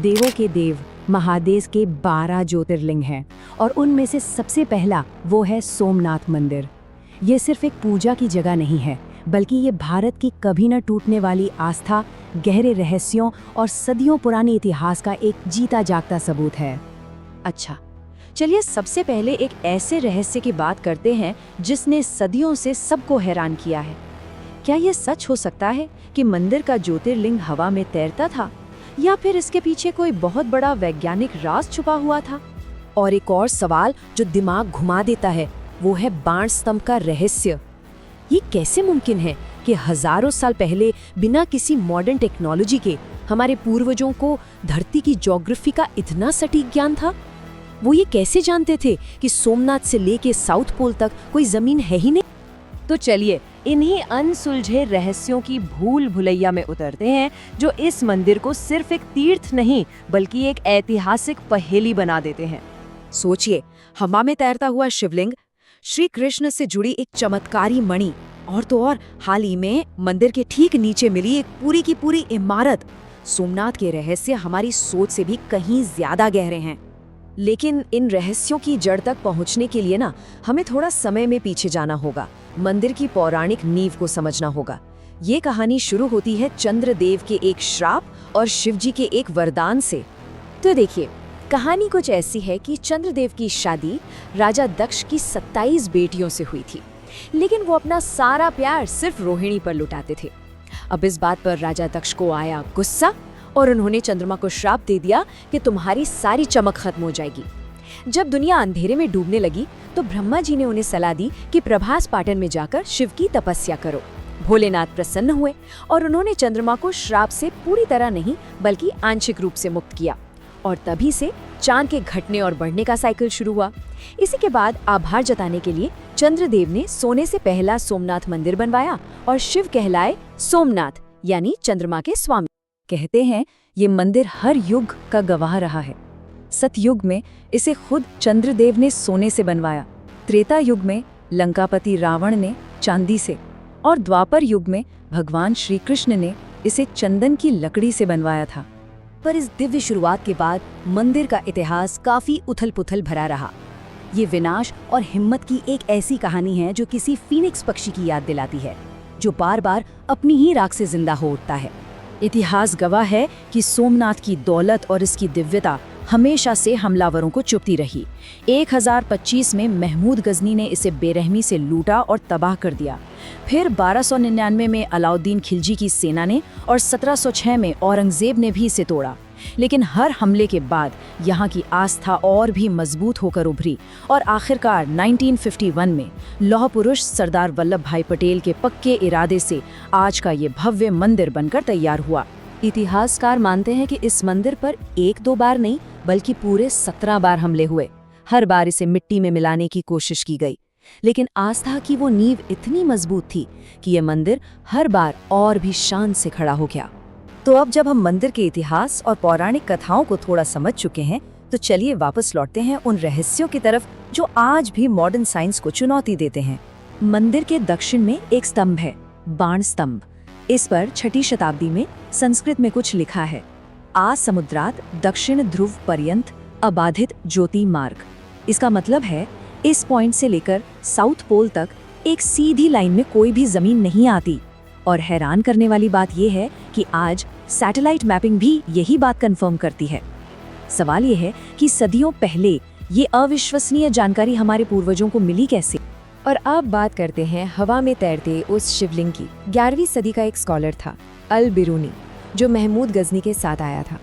देवों के देव महादेव के 12 ज्योतिर्लिंग हैं और उनमें से सबसे पहला वो है सोमनाथ मंदिर। ये सिर्फ एक पूजा की जगह नहीं है, बल्कि ये भारत की कभी न टूटने वाली आस्था, गहरे रहस्यों और सदियों पुराने इतिहास का एक जीता जागता सबूत है। अच्छा, चलिए सबसे पहले एक ऐसे रहस्य की बात करते हैं जिसने सदियों से सबको हैरान किया है। क्या ये सच हो सकता है कि मंदिर का ज्योतिर्लिंग हवा में तैरता था, या फिर इसके पीछे कोई बहुत बड़ा वैज्ञानिक राज छुपा हुआ था? और एक और सवाल जो दिमाग घुमा देता है वो है बाण स्तंभ का रहस्य। ये कैसे मुमकिन है कि हजारों साल पहले बिना किसी मॉडर्न टेक्नोलॉजी के हमारे पूर्वजों को धरती की ज्योग्राफी का इतना सटीक ज्ञान था? वो ये कैसे जानते थे कि सोमनाथ से लेके साउथ पोल तक कोई जमीन है ही नहीं? तो चलिए इन्हीं अनसुलझे रहस्यों की भूल भुलैया में उतरते हैं जो इस मंदिर को सिर्फ एक तीर्थ नहीं बल्कि एक ऐतिहासिक पहेली बना देते हैं। सोचिए, हवा में तैरता हुआ शिवलिंग, श्री कृष्ण से जुड़ी एक चमत्कारी मणि, और तो और हाल ही में मंदिर के ठीक नीचे मिली एक पूरी की पूरी इमारत। सोमनाथ के रहस्य हमारी सोच से भी कहीं ज्यादा गहरे हैं। लेकिन इन रहस्यों की जड़ तक पहुंचने के लिए ना हमें थोड़ा समय में पीछे जाना होगा, मंदिर की पौराणिक नींव को समझना होगा। ये कहानी शुरू होती है चंद्रदेव के एक श्राप और शिवजी के एक वरदान से। तो देखिए, कहानी कुछ ऐसी है कि चंद्रदेव की शादी राजा दक्ष की 27 बेटियों से हुई थी, लेकिन वो अपना सारा प्यार सिर्फ रोहिणी पर लुटाते थे। अब इस बात पर राजा दक्ष को आया गुस्सा और उन्होंने चंद्रमा को श्राप दे दिया कि तुम्हारी सारी चमक खत्म हो जाएगी। जब दुनिया अंधेरे में डूबने लगी तो ब्रह्मा जी ने उन्हें सलाह दी कि प्रभास पाटन में जाकर शिव की तपस्या करो। भोलेनाथ प्रसन्न हुए और उन्होंने चंद्रमा को श्राप से पूरी तरह नहीं बल्कि आंशिक रूप से मुक्त किया, और तभी से चांद के घटने और बढ़ने का साइकिल शुरू हुआ। इसी के बाद आभार जताने के लिए चंद्रदेव ने सोने से पहला सोमनाथ मंदिर बनवाया और शिव कहलाए सोमनाथ यानी चंद्रमा के स्वामी। कहते हैं ये मंदिर हर युग का गवाह रहा है। सतयुग में इसे खुद चंद्रदेव ने सोने से बनवाया, त्रेता युग में लंकापति रावण ने चांदी से, और द्वापर युग में भगवान श्री कृष्ण ने इसे चंदन की लकड़ी से बनवाया था। पर इस दिव्य शुरुआत के बाद मंदिर का इतिहास काफी उथल-पुथल भरा रहा। ये विनाश और हिम्मत की एक ऐसी कहानी है जो किसी फीनिक्स पक्षी की याद दिलाती है, जो बार बार अपनी ही राख से जिंदा हो उठता है। इतिहास गवाह है कि सोमनाथ की दौलत और इसकी दिव्यता हमेशा से हमलावरों को चुभती रही। 1025 में महमूद गजनी ने इसे बेरहमी से लूटा और तबाह कर दिया। फिर 1299 में अलाउद्दीन खिलजी की सेना ने और 1706 में औरंगजेब ने भी इसे तोड़ा। लेकिन हर हमले के बाद यहाँ की आस्था और भी मजबूत होकर उभरी और आखिरकार 1951 में लौह पुरुष सरदार वल्लभ भाई पटेल के पक्के इरादे से आज का ये भव्य मंदिर बनकर तैयार हुआ। इतिहासकार मानते हैं कि इस मंदिर पर 1-2 बार नहीं बल्कि पूरे 17 बार हमले हुए। हर बार इसे मिट्टी में मिलाने की कोशिश की गई, लेकिन आस्था की वो नींव इतनी मजबूत थी कि यह मंदिर हर बार और भी शान से खड़ा हो गया। तो अब जब हम मंदिर के इतिहास और पौराणिक कथाओं को थोड़ा समझ चुके हैं, तो चलिए वापस लौटते हैं उन रहस्यों की तरफ जो आज भी मॉडर्न साइंस को चुनौती देते हैं। मंदिर के दक्षिण में एक स्तंभ है, बाण स्तंभ। इस पर 6ठी शताब्दी में संस्कृत में कुछ लिखा है, आ समुद्रात दक्षिण ध्रुव पर्यंत अबाधित ज्योति मार्ग। इसका मतलब है इस पॉइंट से लेकर साउथ पोल तक एक सीधी लाइन में कोई भी जमीन नहीं आती। और हैरान करने वाली बात यह है कि आज सैटेलाइट मैपिंग भी यही बात कंफर्म करती है। सवाल यह है कि सदियों पहले ये अविश्वसनीय जानकारी हमारे पूर्वजों को मिली कैसे? और अब बात करते हैं हवा में तैरते उस शिवलिंग की। 11वीं सदी का एक स्कॉलर था अल बिरूनी, जो महमूद गजनी के साथ आया था।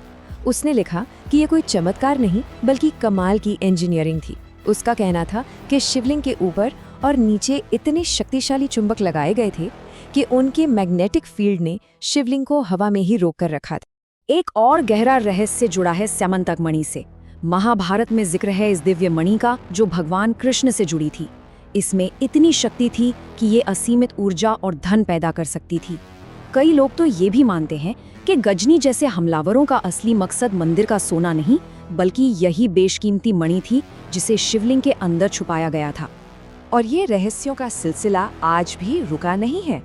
उसने लिखा कि ये कोई चमत्कार नहीं बल्कि कमाल की इंजीनियरिंग थी। उसका कहना था कि शिवलिंग के ऊपर और नीचे इतने शक्तिशाली चुंबक लगाए गए थे कि उनके मैग्नेटिक फील्ड ने शिवलिंग को हवा में ही रोक कर रखा था। एक और गहरा रहस्य जुड़ा है स्यमंतक मणि से। महाभारत में जिक्र है इस दिव्य मणि का, जो भगवान कृष्ण से जुड़ी थी। इसमें इतनी शक्ति थी कि ये असीमित ऊर्जा और धन पैदा कर सकती थी। कई लोग तो ये भी मानते हैं कि गजनी जैसे हमलावरों का असली मकसद मंदिर का सोना नहीं बल्कि यही बेशकीमती मणि थी जिसे शिवलिंग के अंदर छुपाया गया था। और ये रहस्यों का सिलसिला आज भी रुका नहीं है।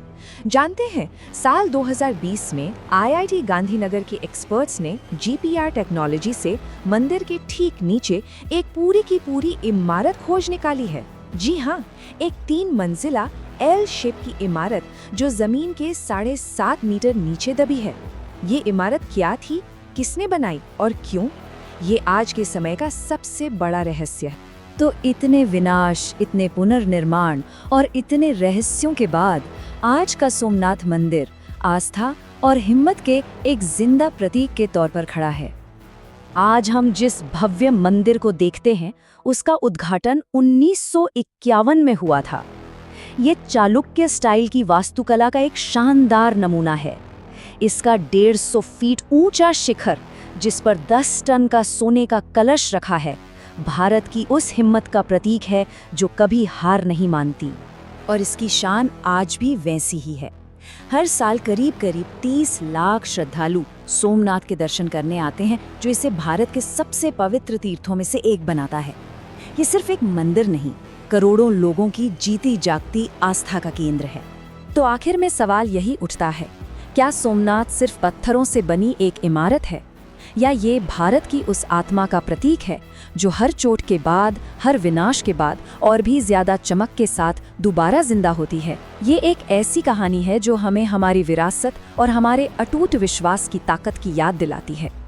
जानते हैं, साल 2020 में IIT गांधीनगर के एक्सपर्ट्स ने GPR टेक्नोलॉजी से मंदिर के ठीक नीचे एक पूरी की पूरी इमारत खोज निकाली है। जी हाँ, एक 3 मंजिला L शेप की इमारत जो जमीन के 7.5 मीटर नीचे दबी है। ये इमारत क्या थी, किसने बनाई और क्यों, ये आज के समय का सबसे बड़ा रहस्य है। तो इतने विनाश, इतने पुनर्निर्माण और इतने रहस्यों के बाद आज का सोमनाथ मंदिर आस्था और हिम्मत के एक जिंदा प्रतीक के तौर पर खड़ा है। आज हम जिस भव्य मंदिर को देखते हैं उसका उद्घाटन 1951 में हुआ था। ये चालुक्य स्टाइल की वास्तुकला का एक शानदार नमूना है। इसका 150 फीट ऊंचा शिखर, जिस पर 10 टन का सोने का कलश रखा है, भारत की उस हिम्मत का प्रतीक है जो कभी हार नहीं मानती। और इसकी शान आज भी वैसी ही है। हर साल करीब 30 लाख श्रद्धालु सोमनाथ के दर्शन करने आते हैं, जो इसे भारत के सबसे पवित्र तीर्थों में से एक बनाता है। ये सिर्फ एक मंदिर नहीं, करोड़ों लोगों की जीती जागती आस्था का केंद्र है। तो आखिर में सवाल यही उठता है, क्या सोमनाथ सिर्फ पत्थरों से बनी एक इमारत है, या ये भारत की उस आत्मा का प्रतीक है जो हर चोट के बाद, हर विनाश के बाद और भी ज्यादा चमक के साथ दोबारा जिंदा होती है? ये एक ऐसी कहानी है जो हमें हमारी विरासत और हमारे अटूट विश्वास की ताकत की याद दिलाती है।